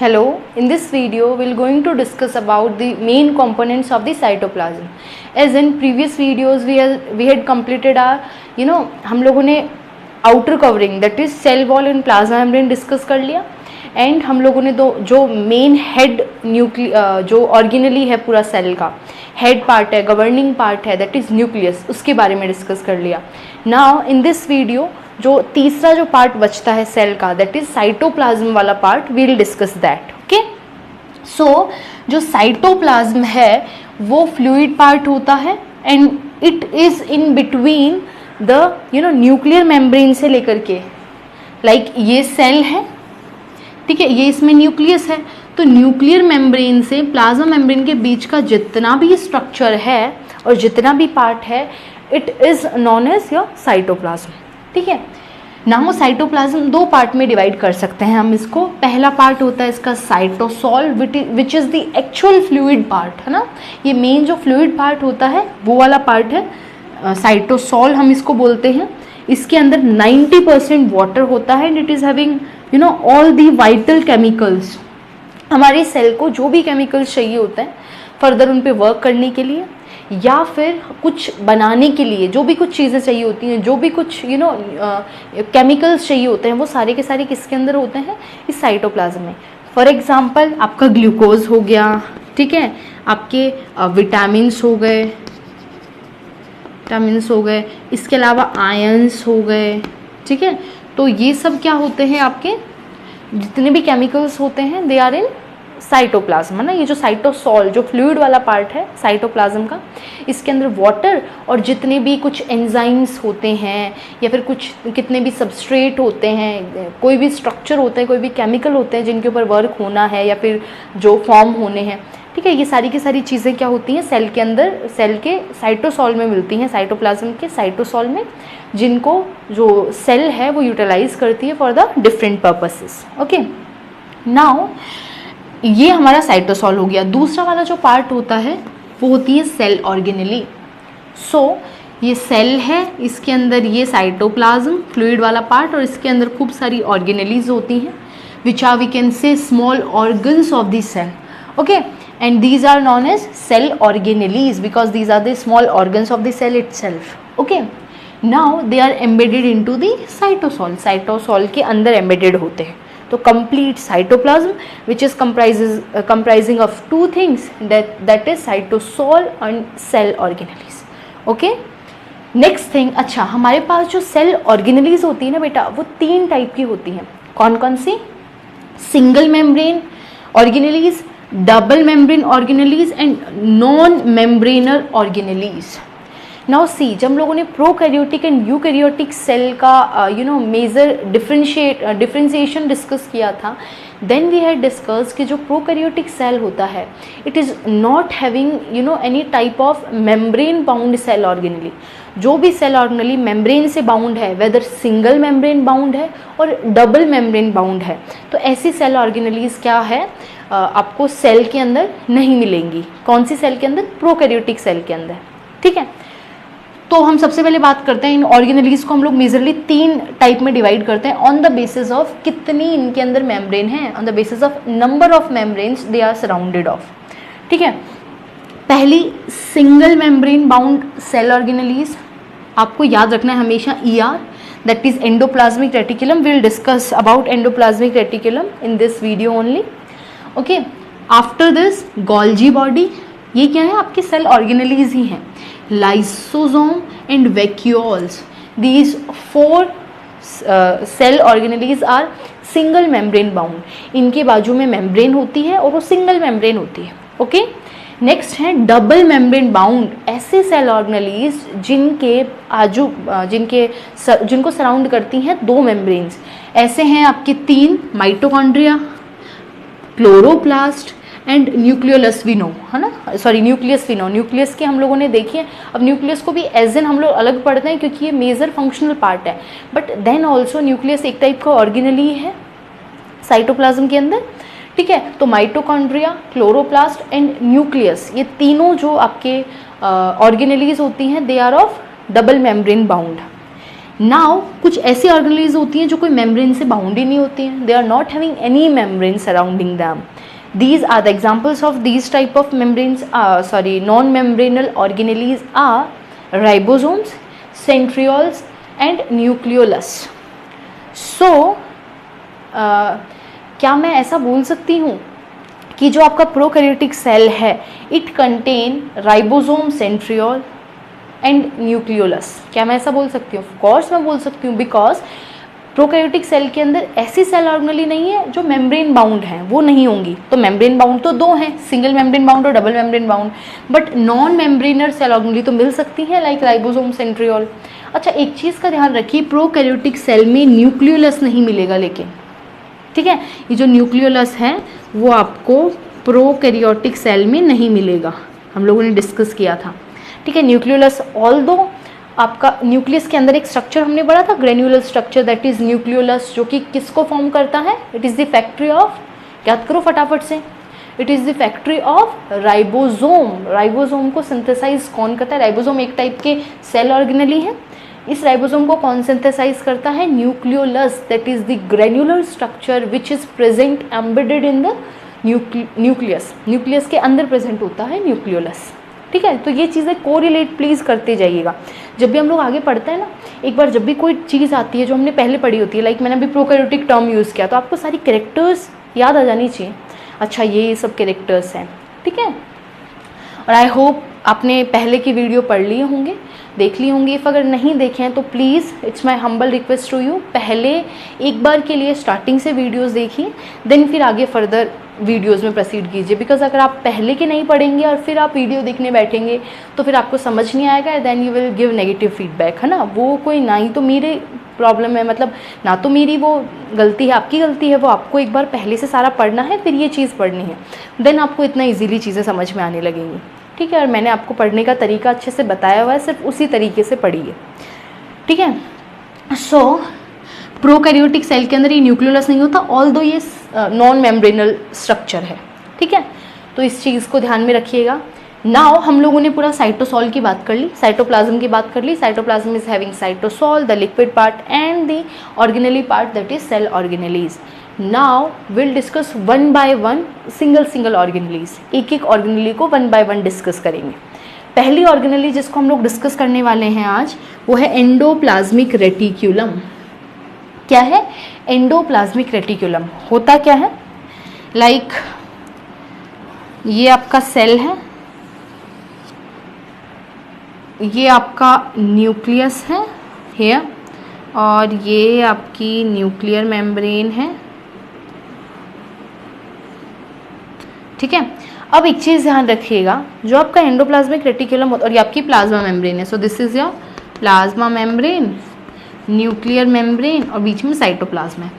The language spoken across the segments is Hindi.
Hello, in this video we're going to discuss about the main components of the cytoplasm. As in previous videos we had completed our हम लोगों ने outer covering that is cell wall and plasma membrane discuss कर लिया एंड हम लोगों ने जो मेन हेड जो ऑर्गेनली है पूरा सेल का हेड पार्ट है, गवर्निंग पार्ट है, दैट इज़ न्यूक्लियस, उसके बारे में डिस्कस कर लिया. नाउ इन दिस वीडियो जो तीसरा जो पार्ट बचता है सेल का दैट इज साइटोप्लाज्म वाला part, we will discuss that. Okay, so जो साइटोप्लाज्म है वो फ्लूइड पार्ट होता है and it is in between the nuclear membrane से लेकर के लाइक ये सेल है, ठीक है, ये इसमें न्यूक्लियस है, तो न्यूक्लियर मेम्ब्रेन से प्लाज्मा मेम्ब्रेन के बीच का जितना भी स्ट्रक्चर है और जितना भी पार्ट है it is known as your cytoplasm. ठीक है, नाउ साइटोप्लाज्म दो पार्ट में डिवाइड कर सकते हैं हम इसको. पहला पार्ट होता है इसका cytosol which is the actual fluid part, है ना, ये मेन जो फ्लूइड पार्ट होता है वो वाला पार्ट है साइटोसॉल हम इसको बोलते हैं. इसके अंदर 90% वाटर होता है and it is having all the vital chemicals. हमारे सेल को जो भी केमिकल्स चाहिए होते हैं फर्दर उन पे वर्क करने के लिए या फिर कुछ बनाने के लिए, जो भी कुछ चीज़ें चाहिए होती हैं, जो भी कुछ केमिकल्स चाहिए होते हैं, वो सारे के सारे किसके अंदर होते हैं, इस साइटोप्लाज्म में. फॉर एग्जांपल आपका ग्लूकोज हो गया, ठीक है, आपके विटामिन्स हो गए, इसके अलावा आयंस हो गए, ठीक है. तो ये सब क्या होते हैं, आपके जितने भी केमिकल्स होते हैं दे आर इन साइटोप्लाज्म, है ना. ये जो साइटोसॉल जो फ्लूइड वाला पार्ट है साइटोप्लाज्म का, इसके अंदर वाटर और जितने भी कुछ एंजाइम्स होते हैं या फिर कुछ कितने भी सबस्ट्रेट होते हैं, कोई भी स्ट्रक्चर होते हैं, कोई भी केमिकल होते हैं जिनके ऊपर वर्क होना है या फिर जो फॉर्म होने हैं, ठीक है, ये सारी की सारी चीज़ें क्या होती हैं सेल के अंदर, सेल के साइटोसॉल में मिलती हैं, साइटोप्लाज्म के साइटोसॉल में, जिनको जो सेल है वो यूटिलाइज करती है for the different purposes. Okay, now ये हमारा साइटोसॉल हो गया. दूसरा वाला जो पार्ट होता है वो होती है सेल ऑर्गेनेली. सो ये सेल है, इसके अंदर ये साइटोप्लाज्म फ्लूइड वाला पार्ट और इसके अंदर खूब सारी ऑर्गेनेलीज होती हैं which are we can say small organs of the cell. Okay, and these are known as cell organelles because these are the small organs of the cell itself. Okay, now they are embedded into the cytosol. cytosol के अंदर embedded होते हैं. तो complete cytoplasm which is comprising of two things that is cytosol and cell organelles. Okay, next thing, अच्छा हमारे पास जो cell organelles होती है ना बेटा, वो तीन टाइप की होती हैं. कौन कौन सी? Single membrane organelles, double membrane organelles and non membranous organelles. Now see, जब हम लोगों ने प्रोकैरियोटिक एंड यूकैरियोटिक सेल का मेजर डिफ्रेंशिएशन डिस्कस किया था, देन वी हैड डिस्कस कि जो प्रोकैरियोटिक सेल होता है it is not having any type of membrane bound cell organelle. जो भी सेल ऑर्गेनेली मेम्ब्रेन से बाउंड है, वेदर सिंगल मेम्ब्रेन बाउंड है और डबल मेम्ब्रेन बाउंड है, तो ऐसी सेल ऑर्गेनेलीज क्या है आपको सेल के अंदर नहीं मिलेंगी. कौन सी सेल के अंदर? प्रोकैरियोटिक सेल के अंदर. ठीक है, तो हम सबसे पहले बात करते हैं इन ऑर्गेनेलीज को हम लोग मेजरली तीन टाइप में डिवाइड करते हैं ऑन द बेसिस ऑफ कितनी इनके अंदर मेम्ब्रेन है, on the basis of number of membranes they are surrounded of. ठीक है, पहली single membrane bound cell organelles, आपको याद रखना है हमेशा ER, that is endoplasmic reticulum. We will discuss about endoplasmic reticulum in this video only. Okay, after this Golgi body, ये क्या है आपकी सेल ऑर्गेनेलीज ही हैं. Lysosome and vacuoles, these four cell organelles are single membrane bound. इनके बाजू में मेम्ब्रेन होती है और वो सिंगल मेम्ब्रेन होती है. ओके, नेक्स्ट है डबल मेम्ब्रेन बाउंड, ऐसे सेल ऑर्गेनेलीज जिनको सराउंड करती हैं दो मेम्ब्रेन्स. ऐसे हैं आपके तीन, mitochondria, chloroplast and nucleolus we know, है ना, sorry nucleus we know. Nucleus के हम लोगों ने देखी है. अब न्यूक्लियस को भी एज एन हम लोग अलग पढ़ते हैं क्योंकि ये मेजर फंक्शनल पार्ट है, बट देन ऑल्सो न्यूक्लियस एक टाइप का ऑर्गेनेली है साइटोप्लाज्म के अंदर. ठीक है, तो माइटोकॉन्ड्रिया, क्लोरोप्लास्ट एंड न्यूक्लियस, ये तीनों जो आपके ऑर्गेनेलीज होती हैं they are of double membrane bound. Now कुछ ऐसी ऑर्गेनेलीज होती हैं जो कोई मेम्ब्रेन से बाउंड ही नहीं होती हैं, they are not having any membrane surrounding them. These are the examples of these type of membranes, non-membranal organelles are ribosomes, centrioles and nucleolus. So क्या मैं ऐसा बोल सकती हूँ कि जो आपका प्रोकैरियोटिक सेल है it contain ribosome, centriole and nucleolus? क्या मैं ऐसा बोल सकती हूँ? ऑफ कोर्स मैं बोल सकती हूँ, बिकॉज प्रोकैरियोटिक सेल के अंदर ऐसी सेल ऑर्गेनेली नहीं है जो मेम्ब्रेन बाउंड हैं, वो नहीं होंगी. तो मेम्ब्रेन बाउंड तो दो हैं, सिंगल मेम्ब्रेन बाउंड और double membrane bound, but non membranous cell organelle तो मिल सकती हैं, लाइक राइबोसोम, सेंट्रियोल. अच्छा, एक चीज़ का ध्यान रखिए, प्रोकैरियोटिक सेल में न्यूक्लियोलस नहीं मिलेगा, लेकिन ठीक है, ये जो न्यूक्लियोलस है वो आपको प्रोकैरियोटिक सेल में नहीं मिलेगा, हम लोगों ने डिस्कस किया था. ठीक है, न्यूक्लियोलस ऑल्दो आपका न्यूक्लियस के अंदर एक स्ट्रक्चर हमने पढ़ा था, granular structure, that is nucleolus, जो कि किसको फॉर्म करता है? It is the factory of, याद करो फटाफट से, it is the factory of ribosome. Ribosome को सिंथेसाइज कौन करता है? राइबोसोम एक टाइप के सेल ऑर्गेनेली है. इस राइबोसोम को कौन सिंथेसाइज करता है? Nucleolus, that is the granular structure which is present embedded in the nucleus. Nucleus के अंदर प्रेजेंट होता है न्यूक्लियोलस. ठीक है, तो ये चीज़ें कोरिलेट प्लीज़ करते जाइएगा. जब भी हम लोग आगे पढ़ते हैं ना, एक बार जब भी कोई चीज़ आती है जो हमने पहले पढ़ी होती है, लाइक मैंने अभी प्रोकैरियोटिक टर्म यूज़ किया, तो आपको सारी कैरेक्टर्स याद आ जानी चाहिए. अच्छा, ये सब कैरेक्टर्स हैं. ठीक है, और आई होप आपने पहले की वीडियो पढ़ लिए होंगे, देख लिए होंगे. इफ़ अगर नहीं देखे हैं तो please it's my humble request to you, पहले एक बार के लिए स्टार्टिंग से वीडियोस देखिए, देन फिर आगे फर्दर वीडियोस में प्रोसीड कीजिए. बिकॉज अगर आप पहले के नहीं पढ़ेंगे और फिर आप वीडियो देखने बैठेंगे तो फिर आपको समझ नहीं आएगा, then you will give negative feedback, है ना. वो कोई ना ही तो मेरे प्रॉब्लम है, मतलब ना तो मेरी वो गलती है, आपकी गलती है. वो आपको एक बार पहले से सारा पढ़ना है, फिर ये चीज़ पढ़नी है, देन आपको इतना ईजीली चीज़ें समझ में आने लगेंगी. ठीक है, और मैंने आपको पढ़ने का तरीका अच्छे से बताया हुआ है, सिर्फ उसी तरीके से पढ़िए. ठीक है, सो प्रोकैरियोटिक सेल के अंदर ये न्यूक्लियोलस नहीं होता, ऑल्दो ये नॉन मेम्ब्रेनल स्ट्रक्चर है. ठीक है, तो इस चीज़ को ध्यान में रखिएगा. नाउ हम लोगों ने पूरा साइटोसॉल की बात कर ली, साइटोप्लाज्म की बात कर ली. Cytoplasm is having cytosol, the liquid part and the organelle part, that is cell organelles. Now will discuss one by one single organelles. एक एक ऑर्गेनेली को वन बाय वन डिस्कस करेंगे. पहली ऑर्गेनेली जिसको हम लोग डिस्कस करने वाले हैं आज, वो है एंडोप्लाज्मिक रेटिक्यूलम. क्या है एंडोप्लाज्मिक रेटिक्यूलम? होता क्या है, लाइक ये आपका सेल है, ये आपका न्यूक्लियस है हियर, और ये आपकी न्यूक्लियर मेम्ब्रेन है. ठीक है, अब एक चीज़ ध्यान रखिएगा, जो आपका एंडोप्लाज्मिक रेटिक्यूलम और ये आपकी प्लाज्मा मेम्ब्रेन है. So this is your plasma membrane, nuclear membrane और बीच में साइटोप्लाज्म है.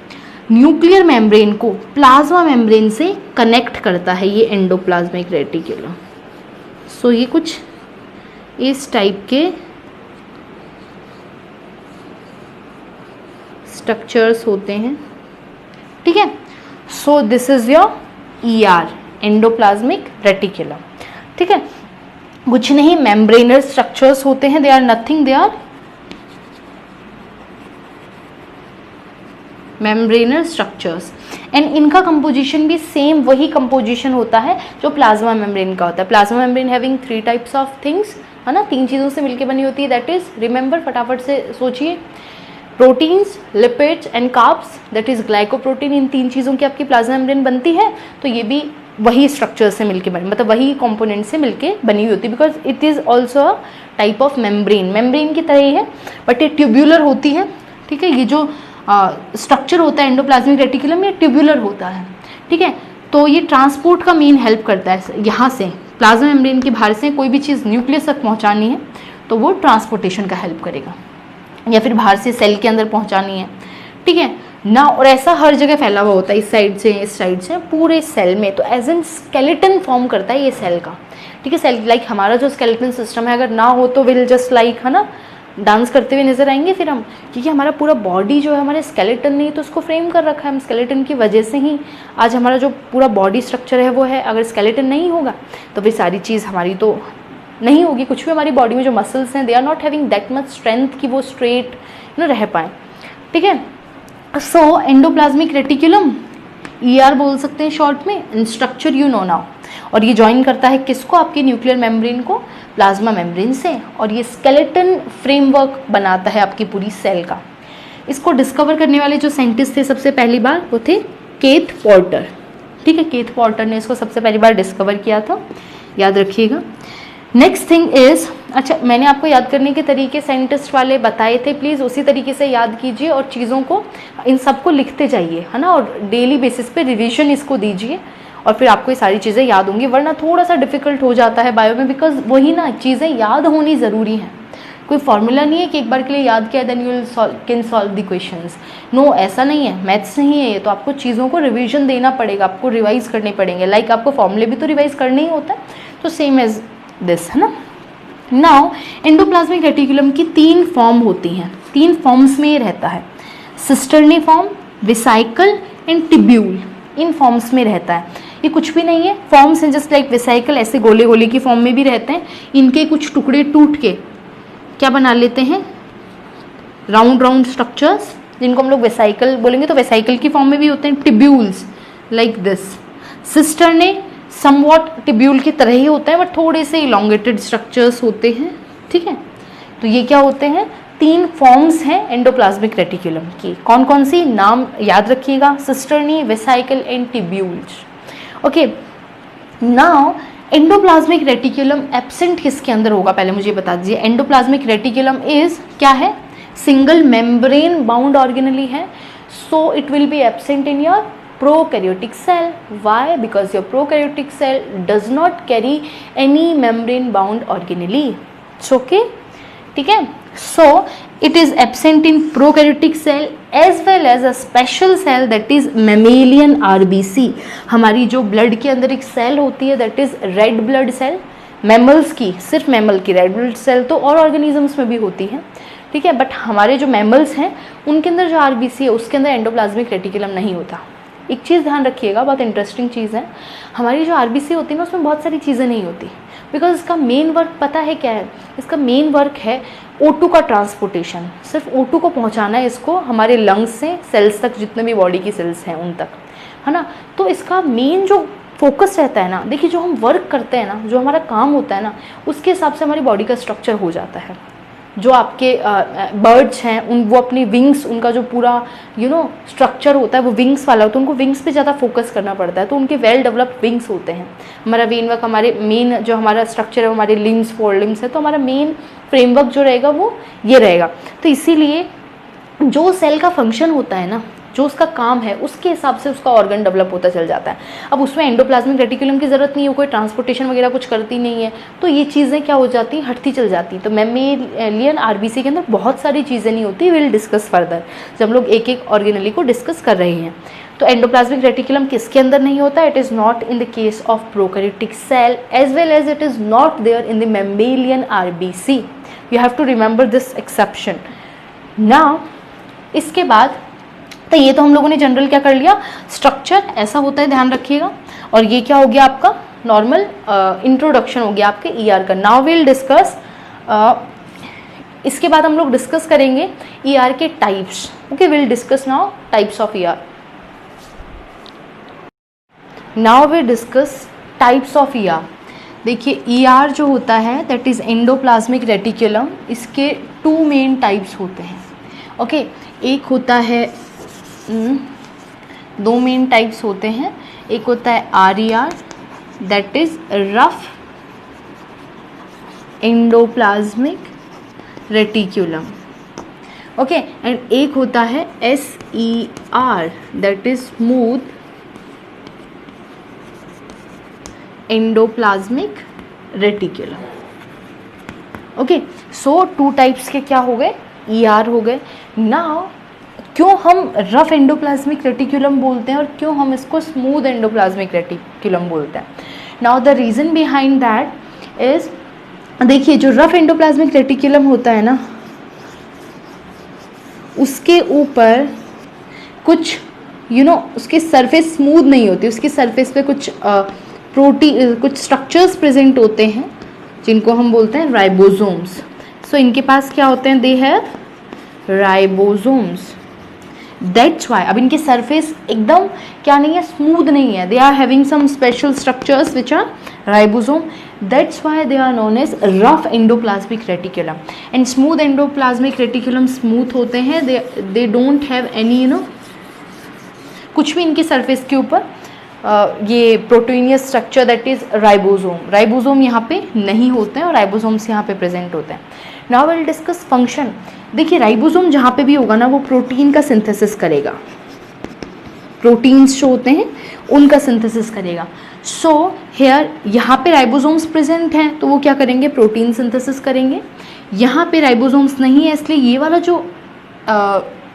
न्यूक्लियर मेम्ब्रेन को प्लाज्मा मेम्ब्रेन से कनेक्ट करता है ये एंडोप्लाज्मिक रेटिक्यूलम. सो ये कुछ इस टाइप के स्ट्रक्चर्स होते हैं. ठीक है, so this is your ER, endoplasmic reticulum. ठीक है, कुछ नहीं मेम्ब्रेनर स्ट्रक्चर्स होते हैं, they are nothing, they are membranous structures, and इनका कंपोजिशन भी सेम वही कंपोजिशन होता है जो प्लाज्मा मेम्ब्रेन का होता है. Plasma membrane having 3 types of things, है ना, 3 चीज़ों से मिलकर बनी होती है. दैट इज, रिमेंबर, फटाफट से सोचिए, proteins, lipids and carbs, that is glycoprotein. इन 3 चीज़ों की आपकी प्लाज्मा मेम्ब्रेन बनती है. तो ये भी वही स्ट्रक्चर से मिलके बनी, मतलब वही कंपोनेंट से मिलके बनी हुई होती है, because it is also a type of membrane. Membrane की तरह ही है, बट ये ट्यूब्यूलर होती है. ठीक है, ये जो स्ट्रक्चर होता है एंडोप्लाज्मिक रेटिकुलम, ये ट्यूब्यूलर होता है. ठीक है, तो ये ट्रांसपोर्ट का मेन हेल्प करता है. यहाँ से प्लाज्मा मेम्ब्रेन के बाहर से कोई भी चीज़ न्यूक्लियस तक पहुँचानी है तो वो ट्रांसपोर्टेशन का हेल्प करेगा, या फिर बाहर से सेल के अंदर पहुँचानी है. ठीक है ना, और ऐसा हर जगह फैला हुआ होता है, इस साइड से इस साइड से पूरे सेल में. तो एज एन स्केलेटन फॉर्म करता है ये सेल का. ठीक है, सेल लाइक हमारा जो स्केलेटन सिस्टम है, अगर ना हो तो विल जस्ट लाइक, है ना, डांस करते हुए नजर आएंगे फिर हम, क्योंकि हमारा पूरा बॉडी जो है हमारे स्केलेटन नहीं तो उसको फ्रेम कर रखा है. हम स्केलेटन की वजह से ही आज हमारा जो पूरा बॉडी स्ट्रक्चर है वो है. अगर स्केलेटन नहीं होगा तो फिर सारी चीज़ हमारी तो नहीं होगी. कुछ भी हमारी बॉडी में जो मसल्स हैं, they are not having that much strength कि वो स्ट्रेट रह पाए, ठीक है। सो एंडोप्लाज्मिक रेटिकुलम, ER बोल सकते हैं शॉर्ट में, and structure you know now. और ये ज्वाइन करता है किसको, आपके न्यूक्लियर मेम्ब्रेन को प्लाज्मा मेम्ब्रेन से, और ये स्केलेटन फ्रेमवर्क बनाता है आपकी पूरी सेल का। इसको डिस्कवर करने वाले जो साइंटिस्ट थे सबसे पहली बार, वो थे केथ पॉर्टर, ठीक है। केथ पॉर्टर ने इसको सबसे पहली बार डिस्कवर किया था, याद रखिएगा। नेक्स्ट थिंग इज, अच्छा मैंने आपको याद करने के तरीके साइंटिस्ट वाले बताए थे, प्लीज़ उसी तरीके से याद कीजिए और चीज़ों को, इन सबको लिखते जाइए, है ना, और डेली बेसिस पे रिवीजन इसको दीजिए, और फिर आपको ये सारी चीज़ें याद होंगी। वरना थोड़ा सा डिफिकल्ट हो जाता है बायो में, बिकॉज वही ना, चीज़ें याद होनी ज़रूरी हैं। कोई फॉर्मूला नहीं है कि एक बार के लिए याद किया then you will can solve the questions, no, ऐसा नहीं है, मैथ्स नहीं है ये। तो आपको चीज़ों को रिवीजन देना पड़ेगा, आपको रिवाइज करने पड़ेंगे। लाइक आपको फॉर्मूले भी तो रिवाइज करने ही होता है, तो सेम एज दिस, है ना। नाउ एंडोप्लाज्मिक रेटिकुलम की 3 फॉर्म होती हैं, 3 फॉर्म्स में ये रहता है, cisternae form, vesicle and tubule, in forms में रहता है। ये कुछ भी नहीं है, फॉर्म्स हैं जस्ट लाइक वेसाइकल, ऐसे गोले गोले की फॉर्म में भी रहते हैं। इनके कुछ टुकड़े टूट के क्या बना लेते हैं, राउंड राउंड स्ट्रक्चर्स, जिनको हम लोग वेसाइकल बोलेंगे, तो वेसाइकल की फॉर्म में भी होते हैं tubules like this. Cisternae somewhat tubule की तरह ही होता है, बट थोड़े से इलोंगेटेड स्ट्रक्चर्स होते हैं, ठीक है। तो ये क्या होते हैं, 3 फॉर्म्स हैं एंडोप्लाज्मिक रेटिकुलम की। कौन कौन सी, नाम याद रखिएगा, cisternae, vesicle and tubules. Okay, now endoplasmic reticulum absent किसके अंदर होगा, पहले मुझे बता दीजिए। एंडोप्लाज्मिक रेटिकुलम इज क्या है, सिंगल मेम्ब्रेन बाउंड ऑर्गेनली है, so it will be absent in your prokaryotic cell. Why? Because your prokaryotic cell does not carry any membrane bound organelle. It's okay, ठीक है। So it is absent in prokaryotic cell as well as a special cell that is mammalian RBC. हमारी जो ब्लड के अंदर एक सेल होती है that is red blood cell, mammals की, सिर्फ मैमल की रेड ब्लड सेल तो और ऑर्गेनिजम्स में भी होती है, ठीक है। बट हमारे जो मैमल्स हैं उनके अंदर जो RBC है उसके अंदर एंडोप्लाज्मिक रेटिकुलम नहीं होता। एक चीज़ ध्यान रखिएगा, बहुत इंटरेस्टिंग चीज़ है, हमारी जो RBC होती है ना उसमें बहुत सारी चीज़ें नहीं होती, बिकॉज इसका मेन वर्क पता है क्या है, इसका मेन वर्क है O2 का ट्रांसपोर्टेशन। सिर्फ O2 को पहुंचाना है इसको हमारे लंग्स से सेल्स तक, जितने भी बॉडी की सेल्स हैं उन तक, है ना। तो इसका मेन जो फोकस रहता है ना, देखिए जो हम वर्क करते हैं ना, जो हमारा काम होता है ना, उसके हिसाब से हमारी बॉडी का स्ट्रक्चर हो जाता है। जो आपके बर्ड्स हैं उन वो अपनी विंग्स, उनका जो पूरा स्ट्रक्चर होता है वो विंग्स वाला होता है, उनको विंग्स पे ज़्यादा फोकस करना पड़ता है, तो उनके वेल डेवलप्ड विंग्स होते हैं। हमारा वेनवर्क, हमारे मेन जो हमारा स्ट्रक्चर है हमारे लिम्स, 4 लिम्स है, तो हमारा मेन फ्रेमवर्क जो रहेगा वो ये रहेगा। तो इसीलिए जो सेल का फंक्शन होता है ना, जो उसका काम है उसके हिसाब से उसका ऑर्गन डेवलप होता चल जाता है। अब उसमें एंडोप्लाज्मिक रेटिकुलम की ज़रूरत नहीं है, कोई ट्रांसपोर्टेशन वगैरह कुछ करती नहीं है, तो ये चीज़ें क्या हो जाती हैं, हटती चल जाती। तो मैमेलियन RBC के अंदर बहुत सारी चीज़ें नहीं होती, विल डिस्कस फर्दर जब हम लोग एक एक ऑर्गेनली को डिस्कस कर रहे हैं। तो एंडोप्लाज्मिक रेटिकुलम किसके अंदर नहीं होता, it is not in the case of prokaryotic cell as well as it is not there in the mammalian RBC। You have to remember this exception. Now इसके बाद तो ये तो हम लोगों ने जनरल क्या कर लिया, स्ट्रक्चर ऐसा होता है, ध्यान रखिएगा। और ये क्या हो गया आपका नॉर्मल इंट्रोडक्शन हो गया आपके ER का। नाउ विल डिस्कस, इसके बाद हम लोग डिस्कस करेंगे ER के types. Okay, will discuss now types of ER। Now will discuss types of ER। देखिए ER जो होता है दैट इज एंडोप्लाज्मिक रेटिकुलम, इसके 2 मेन टाइप्स होते हैं। ओके, एक होता है 2 मेन टाइप्स होते हैं, एक होता है RER that is rough endoplasmic reticulum, okay, and एक होता है SER that is smooth endoplasmic reticulum. Okay, so 2 types के क्या हो गए, ER हो गए। नाउ क्यों हम रफ एंडोप्लाज्मिक रेटिकुलम बोलते हैं और क्यों हम इसको स्मूथ एंडोप्लाज्मिक रेटिकुलम बोलते हैं। Now the reason behind that is, देखिए जो रफ एंडोप्लाज्मिक रेटिकुलम होता है ना, उसके ऊपर कुछ उसकी सरफेस स्मूथ नहीं होती, उसकी सरफेस पे कुछ कुछ स्ट्रक्चर्स प्रेजेंट होते हैं जिनको हम बोलते हैं राइबोसोम्स। सो इनके पास क्या होते हैं, they have ribosomes. That's why, अब इनके सरफेस एकदम क्या नहीं है, स्मूथ नहीं है, they are having some special structures which are ribosome, that's why they are known as rough endoplasmic reticulum. And smooth endoplasmic reticulum smooth होते हैं, दे डोंट हैव एनी कुछ भी इनके सरफेस के ऊपर ये proteinaceous structure that is ribosome. Ribosome यहाँ पे नहीं होते हैं और राइबोसोम्स यहाँ पे प्रेजेंट होते हैं। Now will discuss function. देखिए राइबोसोम जहाँ पे भी होगा ना वो प्रोटीन का सिंथेसिस करेगा, प्रोटीन्स जो होते हैं उनका सिंथेसिस करेगा। सो हेयर यहाँ पे राइबोसोम्स प्रेजेंट हैं तो वो क्या करेंगे, प्रोटीन सिंथेसिस करेंगे। यहाँ पे राइबोसोम्स नहीं है इसलिए ये वाला जो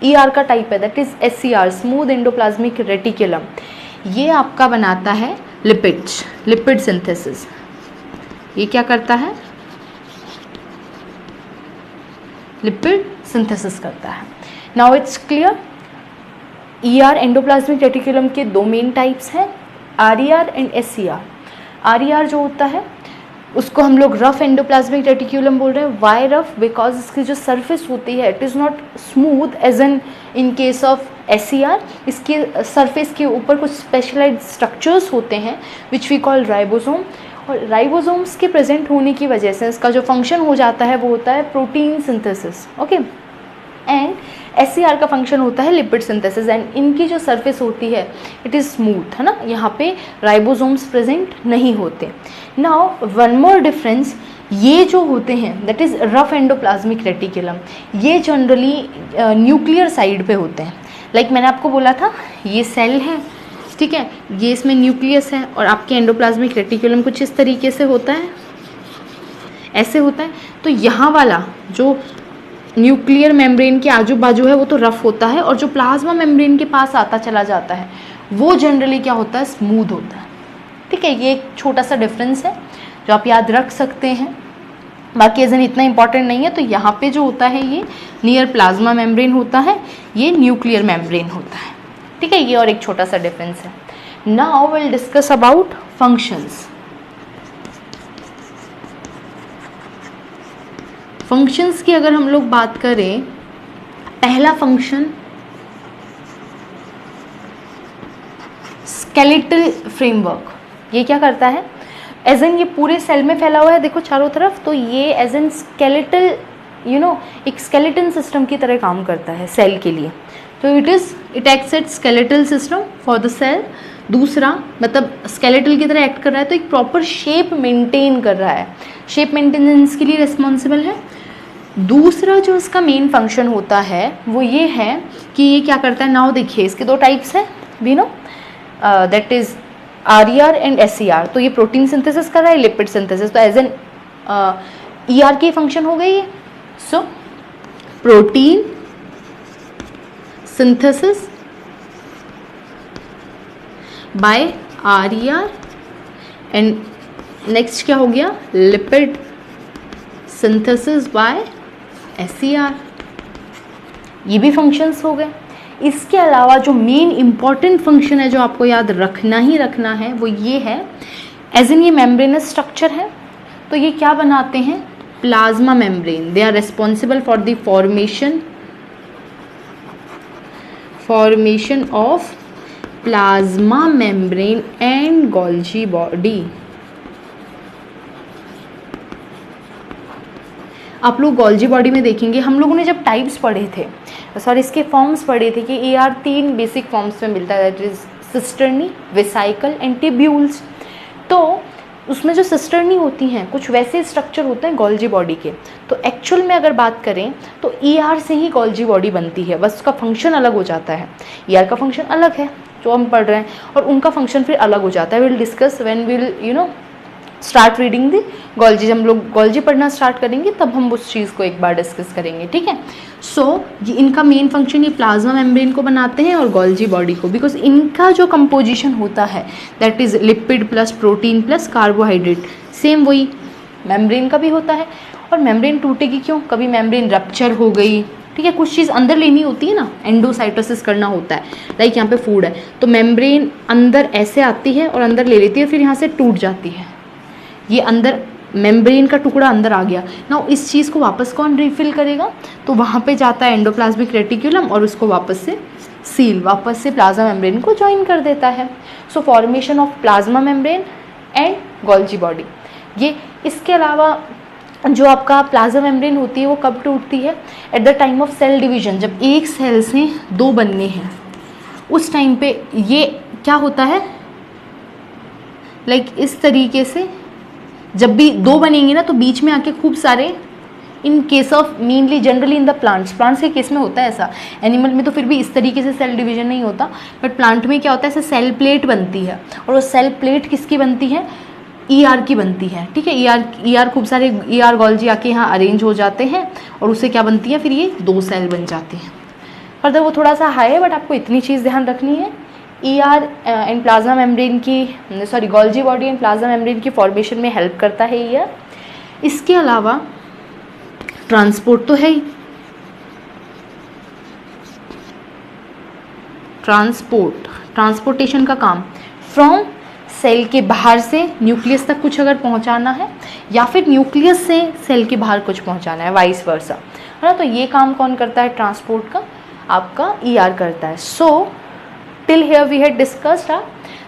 ER का टाइप है that is SER, smooth endoplasmic reticulum, ये आपका बनाता है लिपिड्स, लिपिड सिंथेसिस। ये क्या करता है, लिपिड सिंथेसिस करता है। Now it's clear. ER endoplasmic reticulum के दो मेन टाइप्स हैं, RER एंड SER। RER जो होता है उसको हम लोग रफ एंडोप्लाज्मिक रेटिकुलम बोल रहे हैं। वाई रफ, बिकॉज इसकी जो सरफेस होती है it is not smooth as in case of SER। इसके सरफेस के ऊपर कुछ स्पेशलाइज्ड स्ट्रक्चर्स होते हैं विच वी कॉल राइबोसोम, और राइबोसोम्स के प्रेजेंट होने की वजह से इसका जो फंक्शन हो जाता है वो होता है protein synthesis. Okay, and SER का फंक्शन होता है लिपिड सिंथेसिस। एंड इनकी जो सरफेस होती है इट इज़ स्मूथ, है ना, यहाँ पे राइबोसोम्स प्रेजेंट नहीं होते। नाउ वन मोर डिफरेंस, ये जो होते हैं that is rough endoplasmic reticulum, ये जनरली न्यूक्लियर साइड पे होते हैं। लाइक मैंने आपको बोला था ये सेल है, ठीक है, ये इसमें न्यूक्लियस है और आपके एंडोप्लाज्मिक रेटिकुलम कुछ इस तरीके से होता है, ऐसे होता है। तो यहाँ वाला जो न्यूक्लियर मेम्ब्रेन के आजू बाजू है वो तो रफ होता है, और जो प्लाज्मा मेम्ब्रेन के पास आता चला जाता है वो जनरली क्या होता है, स्मूथ होता है। ठीक है, ये एक छोटा सा डिफरेंस है जो आप याद रख सकते हैं, बाकी एजन इतना इंपॉर्टेंट नहीं है। तो यहाँ पे जो होता है ये नियर प्लाज्मा मेम्ब्रेन होता है, ये न्यूक्लियर मेम्ब्रेन होता है। ठीक है, ये और एक छोटा सा डिफरेंस है। Now will discuss about functions. Functions की अगर हम लोग बात करें, पहला फंक्शन स्केलेटल फ्रेमवर्क। ये क्या करता है, एज एन ये पूरे सेल में फैला हुआ है, देखो चारों तरफ, तो ये एज एन स्केलेटल एक स्केलेटन सिस्टम की तरह काम करता है सेल के लिए। तो it acts at skeletal system for the cell. दूसरा मतलब स्केलेटल की तरह एक्ट कर रहा है तो एक प्रॉपर शेप मेंटेन कर रहा है, शेप मेंटेनेंस के लिए रिस्पॉन्सिबल है। दूसरा जो इसका मेन फंक्शन होता है वो ये है कि ये क्या करता है, नाउ देखिए इसके दो टाइप्स हैं we know, that is RER and SER। तो ये प्रोटीन सिंथेसिस कर रहा है, लिपिड सिंथेसिस, तो एज एन ER के फंक्शन हो गई है। So protein synthesis by RER and next क्या हो गया, लिपिड सिंथेसिस बाय SER। ये भी फंक्शंस हो गए। इसके अलावा जो मेन इंपॉर्टेंट फंक्शन है जो आपको याद रखना ही रखना है वो ये है, एज इन ये मेम्ब्रेनस स्ट्रक्चर है तो ये क्या बनाते हैं, plasma membrane. They are responsible for the formation of plasma membrane and Golgi body. आप लोग गोल्जी बॉडी में देखेंगे, हम लोगों ने जब टाइप्स पढ़े थे, सॉरी इसके फॉर्म्स पढ़े थे कि ER 3 बेसिक फॉर्म्स में मिलता है, that is cisternae, vesicle and tubules. तो उसमें जो सिस्टर्नी होती हैं कुछ वैसे स्ट्रक्चर होते हैं गोल्जी बॉडी के। तो एक्चुअल में अगर बात करें तो ER से ही गोल्जी बॉडी बनती है, बस उसका फंक्शन अलग हो जाता है। ER का फंक्शन अलग है जो हम पढ़ रहे हैं और उनका फंक्शन फिर अलग हो जाता है। Will discuss when will start reading the Golgi. जब हम लोग गोल्जी पढ़ना स्टार्ट करेंगे तब हम उस चीज़ को एक बार डिस्कस करेंगे, ठीक है। सो ये इनका मेन फंक्शन ये प्लाज्मा मेम्ब्रेन को बनाते हैं और गोल्जी बॉडी को, बिकॉज इनका जो कंपोजिशन होता है that is lipid plus protein plus carbohydrate, same वही मेम्ब्रेन का भी होता है। और मेम्ब्रेन टूटेगी क्यों, कभी मेम्ब्रेन रप्चर हो गई, ठीक है, कुछ चीज़ अंदर लेनी होती है ना, एंडोसाइटोसिस करना होता है, लाइक यहाँ पे फूड है तो मेम्ब्रेन अंदर ऐसे आती है और अंदर ले लेती है, फिर यहाँ से टूट जाती है। ये अंदर मेम्ब्रेन का टुकड़ा अंदर आ गया ना, इस चीज़ को वापस कौन रिफिल करेगा, तो वहाँ पे जाता है एंडोप्लाज्मिक रेटिकुलम और उसको वापस से सील, वापस से प्लाज्मा मेम्ब्रेन को ज्वाइन कर देता है। सो formation of plasma membrane and Golgi body. ये इसके अलावा जो आपका प्लाज्मा मेम्ब्रेन होती है वो कब टूटती है, at the time of cell division, जब एक सेल से दो बनने हैं उस टाइम पे ये क्या होता है, लाइक इस तरीके से जब भी दो बनेंगे ना तो बीच में आके खूब सारे, इन case of mainly generally in the plants के केस में होता है ऐसा, एनिमल में तो फिर भी इस तरीके से सेल डिवीजन नहीं होता, बट प्लांट में क्या होता है, ऐसे सेल प्लेट बनती है और वो सेल प्लेट किसकी बनती है, ईआर की बनती है। ठीक है, ईआर खूब सारे ईआर गोल्जी आके यहाँ अरेंज हो जाते हैं और उससे क्या बनती है, फिर ये दो सेल बन जाते हैं। फर्दर वो थोड़ा सा हाई है बट आपको इतनी चीज़ ध्यान रखनी है, ईआर एंड प्लाज्मा मेम्ब्रेन की Golgi body and plasma membrane की फॉर्मेशन में हेल्प करता है ईआर। इसके अलावा ट्रांसपोर्ट तो है ही, ट्रांसपोर्टेशन का काम फ्रॉम सेल के बाहर से न्यूक्लियस तक कुछ अगर पहुंचाना है या फिर न्यूक्लियस से सेल के बाहर कुछ पहुंचाना है, वाइस वर्सा, है ना, तो ये काम कौन करता है, ट्रांसपोर्ट का आपका ईआर करता है। So till here we had discussed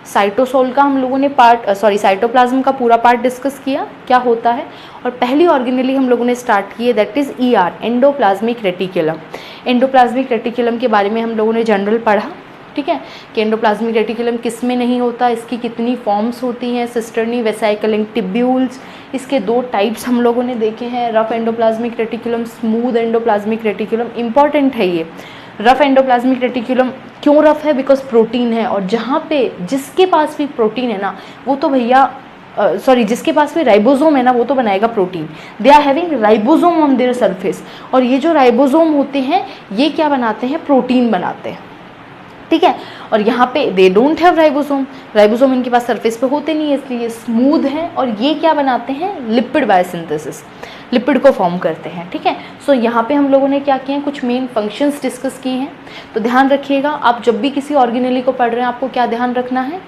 cytosol का हम लोगों ने साइटोप्लाज्म का पूरा पार्ट डिस्कस किया क्या होता है, और पहली ऑर्गेनेली हम लोगों ने स्टार्ट की है that is ER, endoplasmic reticulum. Endoplasmic reticulum के बारे में हम लोगों ने जनरल पढ़ा, ठीक है, कि एंडोप्लाज्मिक रेटिकुलम किस में नहीं होता, इसकी कितनी फॉर्म्स होती हैं, सिस्टर्नी, वेसाइकलिंग टिब्यूल्स, इसके दो टाइप्स हम लोगों ने देखे हैं, rough endoplasmic reticulum, smooth endoplasmic reticulum. Important है ये रफ एंडोप्लाज्मिक रेटिकुलम, क्यों रफ है, बिकॉज प्रोटीन है, और जहाँ पे जिसके पास भी प्रोटीन है ना वो तो भैया जिसके पास भी राइबोसोम है ना वो तो बनाएगा protein, they are having ribosome on their surface, और ये जो राइबोसोम होते हैं ये क्या बनाते हैं, प्रोटीन बनाते हैं। ठीक है, और यहाँ पे दे डोंट हैव राइबोसोम इनके पास सरफेस पे होते नहीं है, इसलिए स्मूथ है, और ये क्या बनाते हैं, लिपिड बायोसिंथेसिस, लिपिड को फॉर्म करते हैं। ठीक है, सो यहाँ पे हम लोगों ने क्या किया है, कुछ मेन फंक्शंस डिस्कस किए हैं, तो ध्यान रखिएगा आप जब भी किसी ऑर्गेनेली को पढ़ रहे हैं आपको क्या ध्यान रखना है,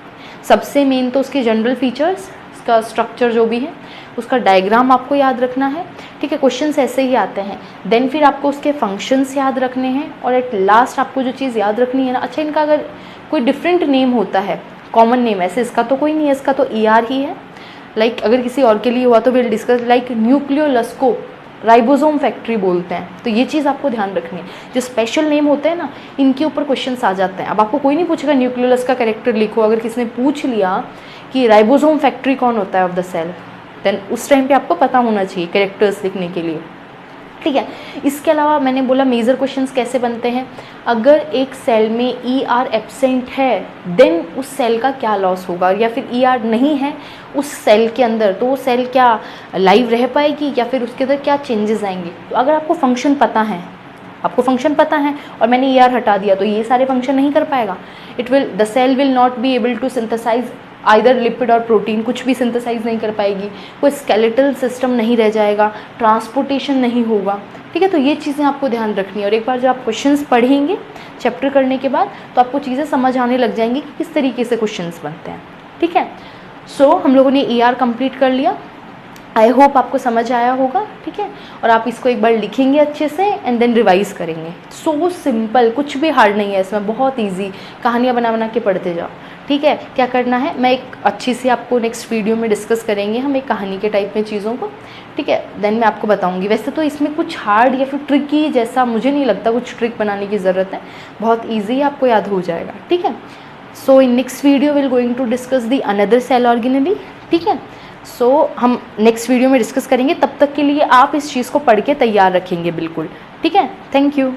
सबसे मेन तो उसके जनरल फीचर्स, उसका स्ट्रक्चर जो भी है, उसका डायग्राम आपको याद रखना है। ठीक है, क्वेश्चंस ऐसे ही आते हैं, देन फिर आपको उसके फंक्शंस याद रखने हैं, और एट लास्ट आपको जो चीज़ याद रखनी है ना, अच्छा इनका अगर कोई डिफरेंट नेम होता है, कॉमन नेम, ऐसे इसका तो कोई नहीं है, इसका तो ईआर ही है, लाइक अगर किसी और के लिए हुआ तो विल डिस्कस, लाइक न्यूक्लियोलस्को राइबोसोम फैक्ट्री बोलते हैं, तो ये चीज़ आपको ध्यान रखनी है, जो स्पेशल नेम होते हैं ना इनके ऊपर क्वेश्चंस आ जाते हैं। अब आपको कोई नहीं पूछेगा न्यूक्लियोलस का कैरेक्टर लिखो, अगर किसी ने पूछ लिया कि राइबोसोम फैक्ट्री कौन होता है ऑफ द सेल, देन उस टाइम पे आपको पता होना चाहिए कैरेक्टर्स लिखने के लिए। ठीक है, इसके अलावा मैंने बोला मेजर क्वेश्चंस कैसे बनते हैं, अगर एक सेल में ईआर एब्सेंट है देन उस सेल का क्या लॉस होगा, या फिर ईआर नहीं है उस सेल के अंदर तो वो सेल क्या लाइव रह पाएगी या फिर उसके अंदर क्या चेंजेस आएंगे। तो अगर आपको फंक्शन पता है और मैंने ईआर हटा दिया तो ये सारे फंक्शन नहीं कर पाएगा, the cell will not be able to synthesise either lipid और प्रोटीन, कुछ भी सिंथेसाइज नहीं कर पाएगी, कोई स्केलेटल सिस्टम नहीं रह जाएगा, ट्रांसपोर्टेशन नहीं होगा। ठीक है, तो ये चीज़ें आपको ध्यान रखनी है, और एक बार जब आप क्वेश्चंस पढ़ेंगे चैप्टर करने के बाद तो आपको चीज़ें समझ आने लग जाएंगी कि किस तरीके से क्वेश्चंस बनते हैं। ठीक है, सो हम लोगों ने ईआर कंप्लीट कर लिया, आई होप आपको समझ आया होगा। ठीक है, और आप इसको एक बार लिखेंगे अच्छे से एंड देन रिवाइज करेंगे। सो सिंपल, कुछ भी हार्ड नहीं है इसमें, बहुत ईजी, कहानियाँ बना बना के पढ़ते जाओ। ठीक है, क्या करना है मैं एक अच्छी सी आपको नेक्स्ट वीडियो में डिस्कस करेंगे हम एक कहानी के टाइप में चीज़ों को। ठीक है, देन मैं आपको बताऊंगी। वैसे तो इसमें कुछ हार्ड या फिर ट्रिकी जैसा मुझे नहीं लगता, कुछ ट्रिक बनाने की ज़रूरत है, बहुत ईजी आपको याद हो जाएगा। ठीक है, so in next video will going to discuss the another cell organelle. ठीक है, सो हम नेक्स्ट वीडियो में डिस्कस करेंगे, तब तक के लिए आप इस चीज़ को पढ़ के तैयार रखेंगे बिल्कुल। ठीक है, थैंक यू।